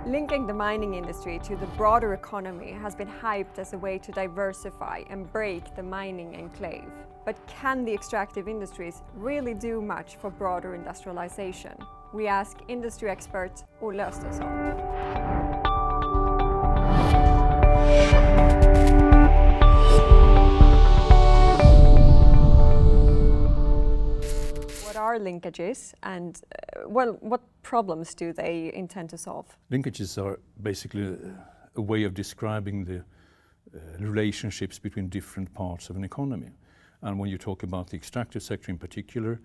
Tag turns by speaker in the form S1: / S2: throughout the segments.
S1: Linking the mining industry to the broader economy has been hyped as a way to diversify and break the mining enclave. But can the extractive industries really do much for broader industrialization? We ask industry expert Olle Östensson. What are linkages and what problems do they intend to solve?
S2: Linkages are basically a way of describing the relationships between different parts of an economy. And when you talk about the extractive sector in particular,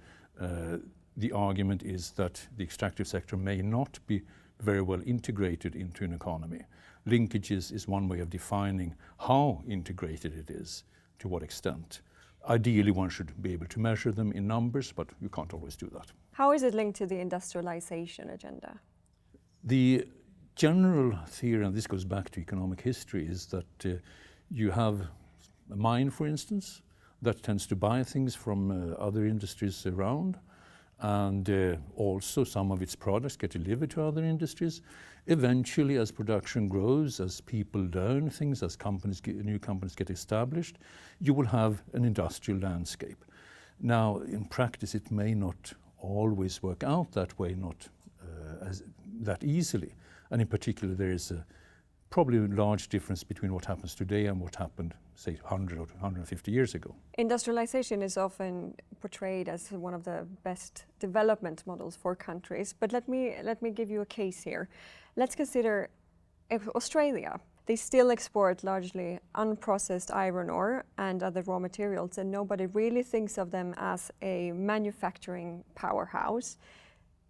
S2: the argument is that the extractive sector may not be very well integrated into an economy. Linkages is one way of defining how integrated it is, to what extent. Ideally, one should be able to measure them in numbers, but you can't always do that.
S1: How is it linked to the industrialization agenda?
S2: The general theory, and this goes back to economic history, is that you have a mine, for instance, that tends to buy things from other industries around, and also some of its products get delivered to other industries. Eventually, as production grows, as people learn things, as new companies get established, you will have an industrial landscape. Now, in practice, it may not always work out that way, not that easily. And in particular, there is probably a large difference between what happens today and what happened, say, 100 or 150 years ago.
S1: Industrialization is often portrayed as one of the best development models for countries, but let me give you a case here. Let's consider Australia. They still export largely unprocessed iron ore and other raw materials, and nobody really thinks of them as a manufacturing powerhouse.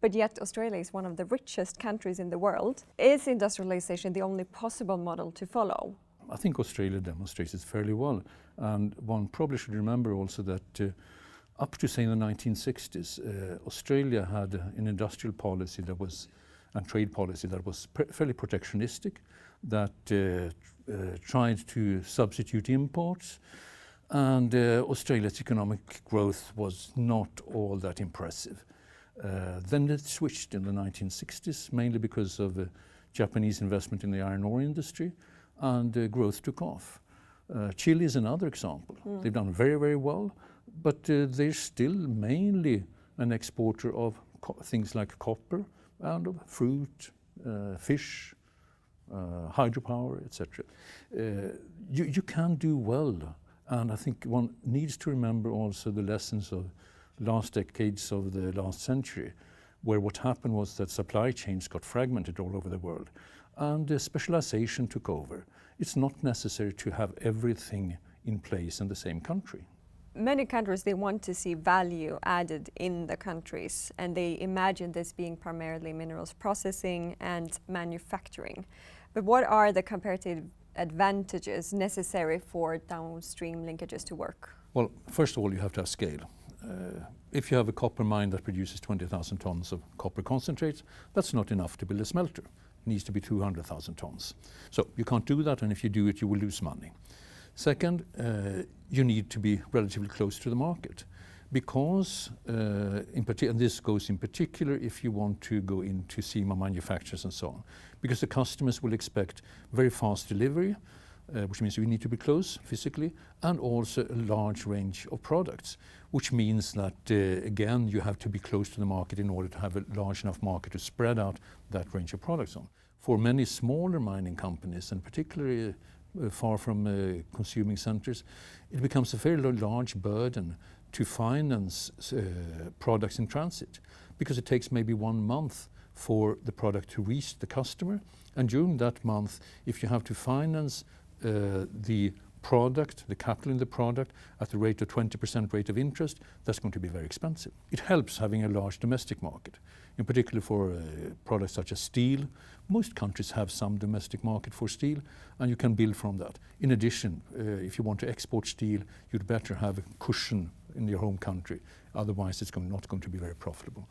S1: But yet Australia is one of the richest countries in the world. Is industrialization the only possible model to follow?
S2: I think Australia demonstrates it fairly well. And one probably should remember also that up to, say, the 1960s, Australia had an industrial policy that was, and trade policy that was fairly protectionistic, that tried to substitute imports. And Australia's economic growth was not all that impressive. Then it switched in the 1960s, mainly because of Japanese investment in the iron ore industry, and growth took off. Chile is another example. They've done very, very well, but they're still mainly an exporter of things like copper and of fruit, fish, hydropower, etc. You can do well, and I think one needs to remember also the lessons of last decades of the last century, where what happened was that supply chains got fragmented all over the world, and specialization took over. It's not necessary to have everything in place in the same country.
S1: Many countries, they want to see value added in the countries, and they imagine this being primarily minerals processing and manufacturing. But what are the comparative advantages necessary for downstream linkages to work?
S2: Well, first of all, you have to have scale. If you have a copper mine that produces 20,000 tons of copper concentrates, that's not enough to build a smelter. It needs to be 200,000 tons. So you can't do that, and if you do it, you will lose money. Second, you need to be relatively close to the market, because, and this goes in particular if you want to go into CEMA manufacturers and so on, because the customers will expect very fast delivery, which means you need to be close physically, and also a large range of products, which means that, again, you have to be close to the market in order to have a large enough market to spread out that range of products on. For many smaller mining companies, and particularly far from consuming centers, it becomes a fairly large burden to finance products in transit, because it takes maybe 1 month for the product to reach the customer, and during that month, if you have to finance the product, the capital in the product, at the rate of 20% rate of interest, that's going to be very expensive. It helps having a large domestic market, in particular for products such as steel. Most countries have some domestic market for steel, and you can build from that. In addition, if you want to export steel, you'd better have a cushion in your home country. Otherwise, it's not going to be very profitable.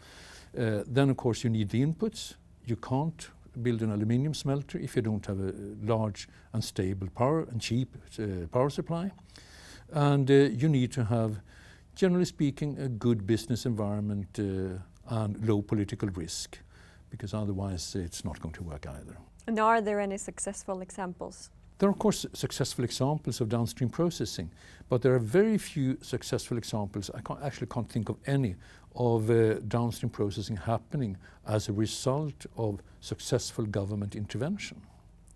S2: Then, of course, you need the inputs. You can't build an aluminium smelter if you don't have a large and stable power and cheap power supply. And you need to have, generally speaking, a good business environment and low political risk. because otherwise it's not going to work either.
S1: And are there any successful examples?
S2: There are, of course, successful examples of downstream processing, but there are very few successful examples, actually can't think of any, of downstream processing happening as a result of successful government intervention.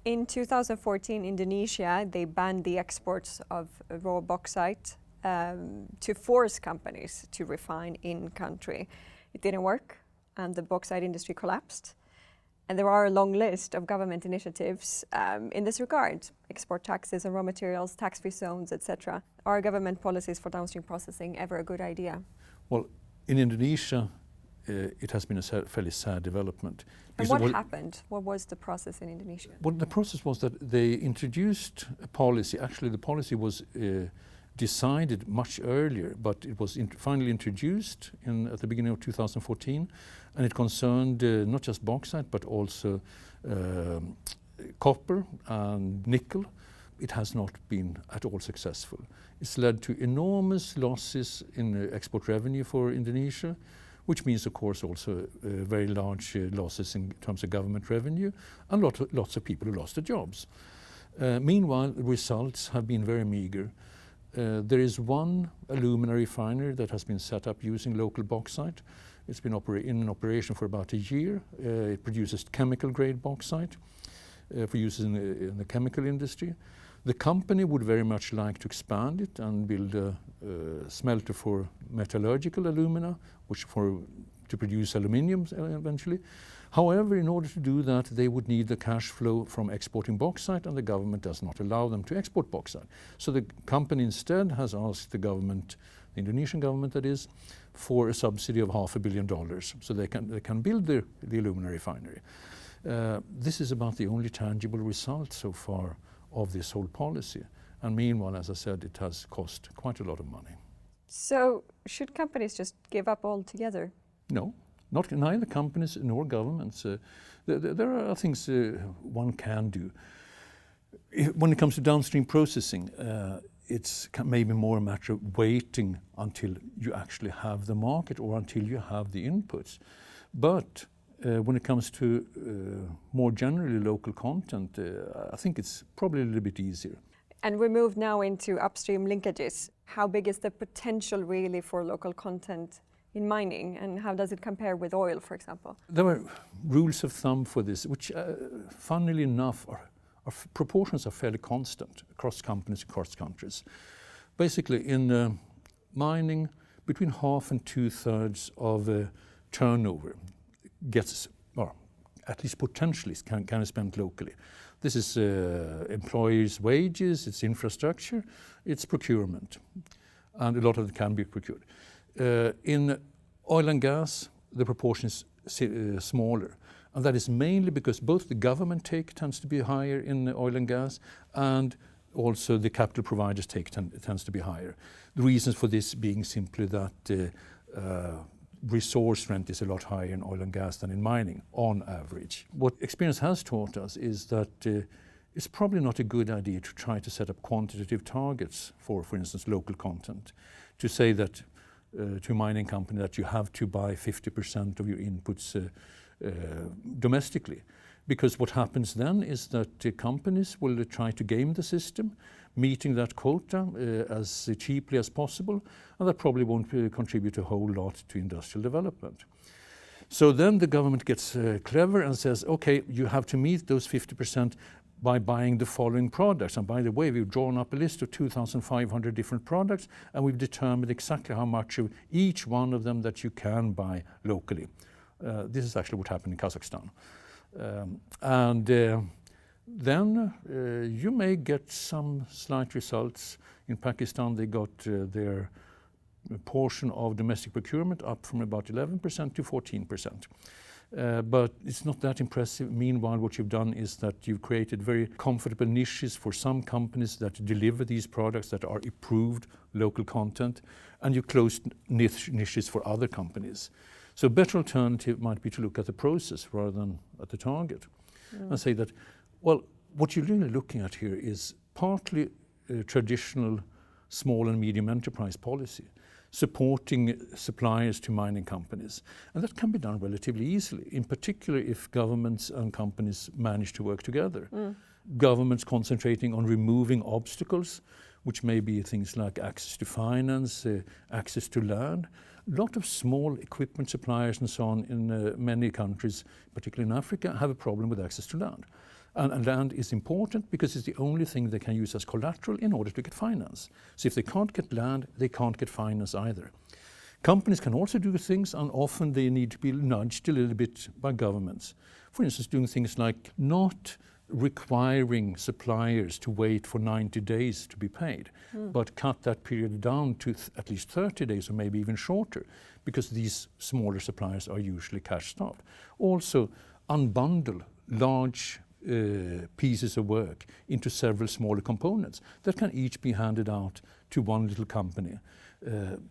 S1: In 2014, Indonesia, they banned the exports of raw bauxite to force companies to refine in country. It didn't work, and the bauxite industry collapsed. And there are a long list of government initiatives in this regard: export taxes on raw materials, tax-free zones, etc. Are government policies for downstream processing ever a good idea?
S2: Well, in Indonesia, it has been a fairly sad development.
S1: And what happened? What was the process in Indonesia?
S2: Well, the process was that they introduced a policy. Actually, the policy was decided much earlier, but it was finally introduced at the beginning of 2014, and it concerned not just bauxite but also copper and nickel. It has not been at all successful. It's led to enormous losses in export revenue for Indonesia, which means, of course, also very large losses in terms of government revenue, and lots of people who lost their jobs. Meanwhile, the results have been very meager. There is one alumina refinery that has been set up using local bauxite. It's been in operation for about a year. It produces chemical grade bauxite for use in the chemical industry. The company would very much like to expand it and build a smelter for metallurgical alumina, to produce aluminium eventually. However, in order to do that, they would need the cash flow from exporting bauxite, and the government does not allow them to export bauxite. So the company instead has asked the government, the Indonesian government that is, for a subsidy of $500 million so they can build the alumina refinery. This is about the only tangible result so far of this whole policy. And meanwhile, as I said, it has cost quite a lot of money.
S1: So should companies just give up altogether?
S2: No. Neither companies nor governments. There are things one can do. When it comes to downstream processing, it's maybe more a matter of waiting until you actually have the market or until you have the inputs. But when it comes to more generally local content, I think it's probably a little bit easier.
S1: And we move now into upstream linkages. How big is the potential really for local content in mining, and how does it compare with oil, for example?
S2: There are rules of thumb for this, which, funnily enough, proportions are fairly constant across companies, across countries. Basically, in mining, between half and 2/3 of turnover gets, or at least potentially, can be spent locally. This is employees' wages, it's infrastructure, it's procurement, and a lot of it can be procured. In oil and gas, the proportion is smaller, and that is mainly because both the government take tends to be higher in oil and gas, and also the capital providers take tends to be higher. The reasons for this being simply that resource rent is a lot higher in oil and gas than in mining, on average. What experience has taught us is that it's probably not a good idea to try to set up quantitative targets for instance, local content. To say that to a mining company that you have to buy 50% of your inputs domestically. Because what happens then is that companies will try to game the system, meeting that quota as cheaply as possible, and that probably won't contribute a whole lot to industrial development. So then the government gets clever and says, okay, you have to meet those 50% by buying the following products. And by the way, we've drawn up a list of 2,500 different products, and we've determined exactly how much of each one of them that you can buy locally. This is actually what happened in Kazakhstan. Then you may get some slight results. In Pakistan, they got their portion of domestic procurement up from about 11% to 14%. But it's not that impressive. Meanwhile, what you've done is that you've created very comfortable niches for some companies that deliver these products that are approved local content, and you closed niches for other companies. So a better alternative might be to look at the process rather than at the target. And say that, well, what you're really looking at here is partly traditional small and medium enterprise policy. supporting suppliers to mining companies. And that can be done relatively easily, in particular if governments and companies manage to work together. Governments concentrating on removing obstacles, which may be things like access to finance, access to land. A lot of small equipment suppliers and so on in many countries, particularly in Africa, have a problem with access to land. And land is important because it's the only thing they can use as collateral in order to get finance. So if they can't get land, they can't get finance either. Companies can also do things, and often they need to be nudged a little bit by governments. For instance, doing things like not requiring suppliers to wait for 90 days to be paid, but cut that period down to at least 30 days or maybe even shorter, because these smaller suppliers are usually cash-starved. Also, unbundle large pieces of work into several smaller components that can each be handed out to one little company.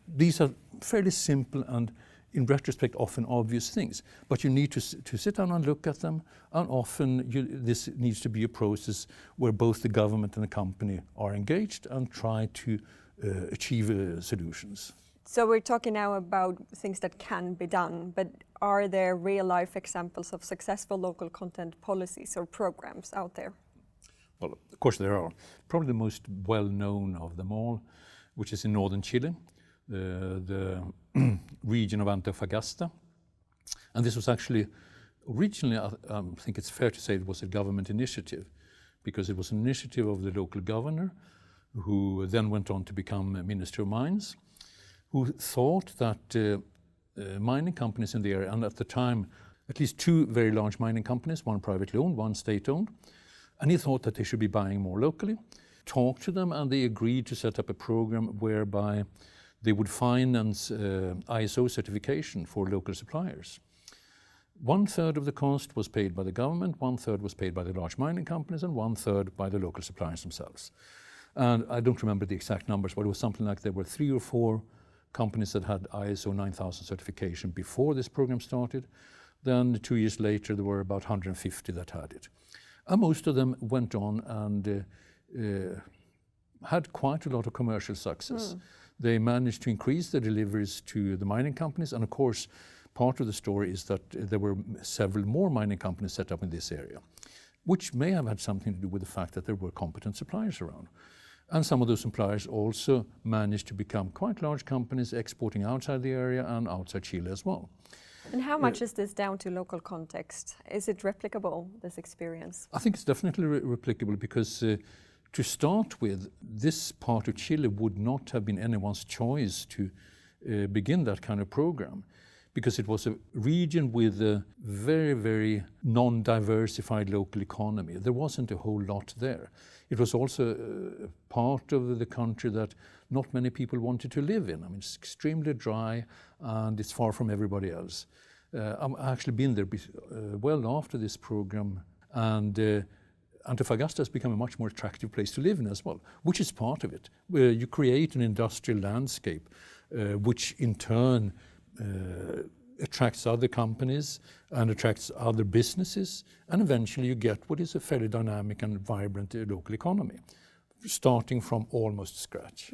S2: These are fairly simple and, in retrospect, often obvious things, but you need to sit down and look at them, and often this needs to be a process where both the government and the company are engaged and try to achieve solutions.
S1: So we're talking now about things that can be done, but are there real-life examples of successful local content policies or programs out there?
S2: Well, of course there are. Probably the most well-known of them all, which is in northern Chile, the region of Antofagasta. And this was actually, originally, I think it's fair to say it was a government initiative, because it was an initiative of the local governor, who then went on to become Minister of Mines, who thought that mining companies in the area, and at the time at least two very large mining companies, one privately owned, one state-owned, and he thought that they should be buying more locally, talked to them, and they agreed to set up a program whereby they would finance ISO certification for local suppliers. 1/3 of the cost was paid by the government, 1/3 was paid by the large mining companies, and 1/3 by the local suppliers themselves. And I don't remember the exact numbers, but it was something like there were 3 or 4 companies that had ISO 9000 certification before this program started. Then 2 years later, there were about 150 that had it. And most of them went on and had quite a lot of commercial success. They managed to increase the deliveries to the mining companies, and of course, part of the story is that there were several more mining companies set up in this area, which may have had something to do with the fact that there were competent suppliers around. And some of those suppliers also managed to become quite large companies exporting outside the area and outside Chile as well.
S1: And how much is this down to local context? Is it replicable, this experience?
S2: I think it's definitely replicable, because to start with, this part of Chile would not have been anyone's choice to begin that kind of program, because it was a region with a very, very non-diversified local economy. There wasn't a whole lot there. It was also a part of the country that not many people wanted to live in. I mean, it's extremely dry and it's far from everybody else. I've actually been there well after this program, and Antofagasta has become a much more attractive place to live in as well, which is part of it, where you create an industrial landscape, which in turn attracts other companies and attracts other businesses, and eventually you get what is a fairly dynamic and vibrant local economy, starting from almost scratch.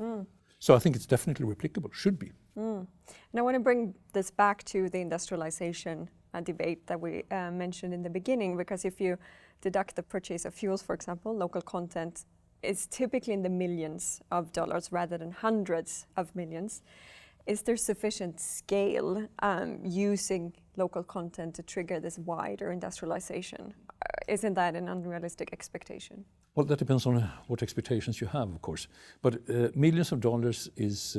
S2: So I think it's definitely replicable, should be.
S1: And I want to bring this back to the industrialization debate that we mentioned in the beginning, because if you deduct the purchase of fuels, for example, local content is typically in the millions of dollars rather than hundreds of millions. Is there sufficient scale using local content to trigger this wider industrialization? Isn't that an unrealistic expectation?
S2: Well, that depends on what expectations you have, of course. But millions of dollars is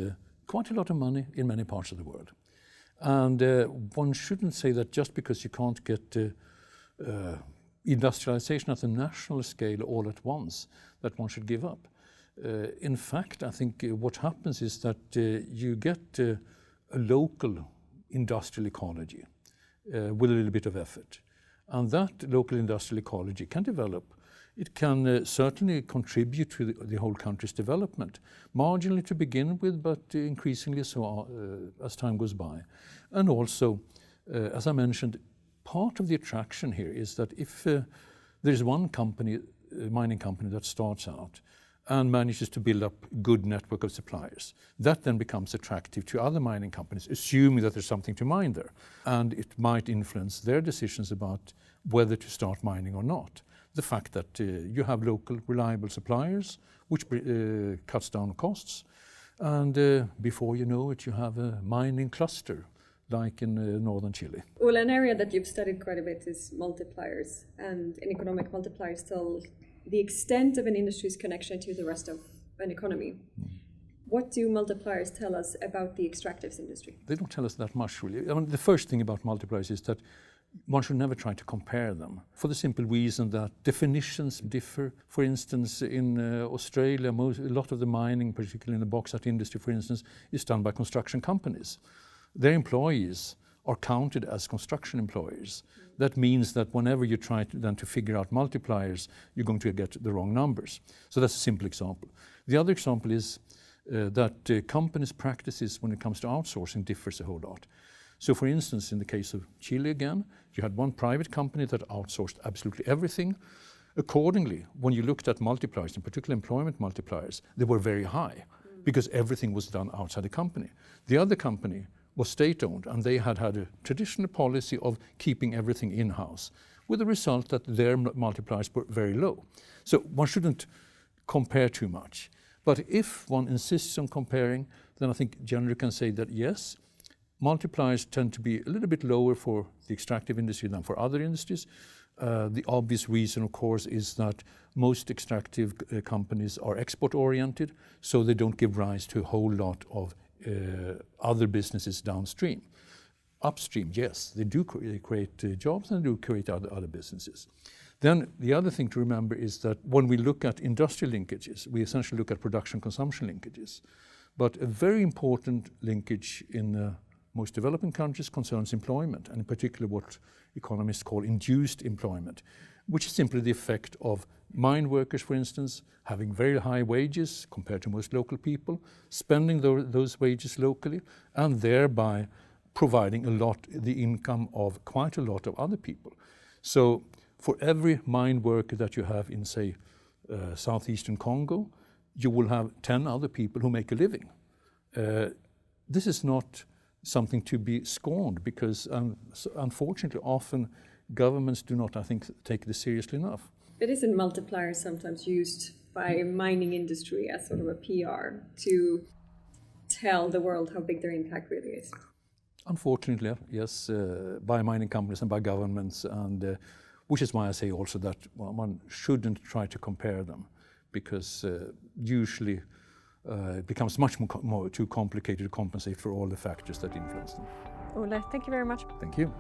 S2: quite a lot of money in many parts of the world. And one shouldn't say that just because you can't get industrialization at the national scale all at once, that one should give up. In fact, I think what happens is that you get a local industrial ecology with a little bit of effort. And that local industrial ecology can develop. It can certainly contribute to the whole country's development, marginally to begin with, but increasingly so as time goes by. And also, as I mentioned, part of the attraction here is that if there is one company, mining company, that starts out and manages to build up a good network of suppliers. That then becomes attractive to other mining companies, assuming that there's something to mine there. And it might influence their decisions about whether to start mining or not. The fact that you have local reliable suppliers, which cuts down costs, and before you know it, you have a mining cluster like in northern Chile.
S1: Well, an area that you've studied quite a bit is multipliers, and in economic multipliers tell the extent of an industry's connection to the rest of an economy. What do multipliers tell us about the extractives industry?
S2: They don't tell us that much, really. I mean, the first thing about multipliers is that one should never try to compare them, for the simple reason that definitions differ. For instance, in Australia, a lot of the mining, particularly in the bauxite industry, for instance, is done by construction companies. Their employees are counted as construction employees. That means that whenever you try to figure out multipliers, you're going to get the wrong numbers. So that's a simple example. The other example is that companies' practices when it comes to outsourcing differs a whole lot. So for instance, in the case of Chile again, you had one private company that outsourced absolutely everything. Accordingly, when you looked at multipliers, in particular employment multipliers, they were very high because everything was done outside the company. The other company was state-owned, and they had a traditional policy of keeping everything in-house, with the result that their multipliers were very low. So one shouldn't compare too much. But if one insists on comparing, then I think generally can say that yes, multipliers tend to be a little bit lower for the extractive industry than for other industries. The obvious reason, of course, is that most extractive companies are export-oriented, so they don't give rise to a whole lot of other businesses downstream. Upstream, yes, they do create jobs and do create other businesses. Then the other thing to remember is that when we look at industrial linkages, we essentially look at production-consumption linkages. But a very important linkage in most developing countries concerns employment, and in particular what economists call induced employment, which is simply the effect of mine workers, for instance, having very high wages compared to most local people, spending those wages locally, and thereby providing the income of quite a lot of other people. So for every mine worker that you have in, say, southeastern Congo, you will have 10 other people who make a living. This is not something to be scorned because unfortunately often governments do not, I think, take this seriously enough.
S1: But isn't multipliers sometimes used by mining industry as sort of a PR to tell the world how big their impact really is?
S2: Unfortunately, yes, by mining companies and by governments, and which is why I say also that one shouldn't try to compare them, because usually it becomes much more too complicated to compensate for all the factors that influence them.
S1: Olle, thank you very much.
S2: Thank you.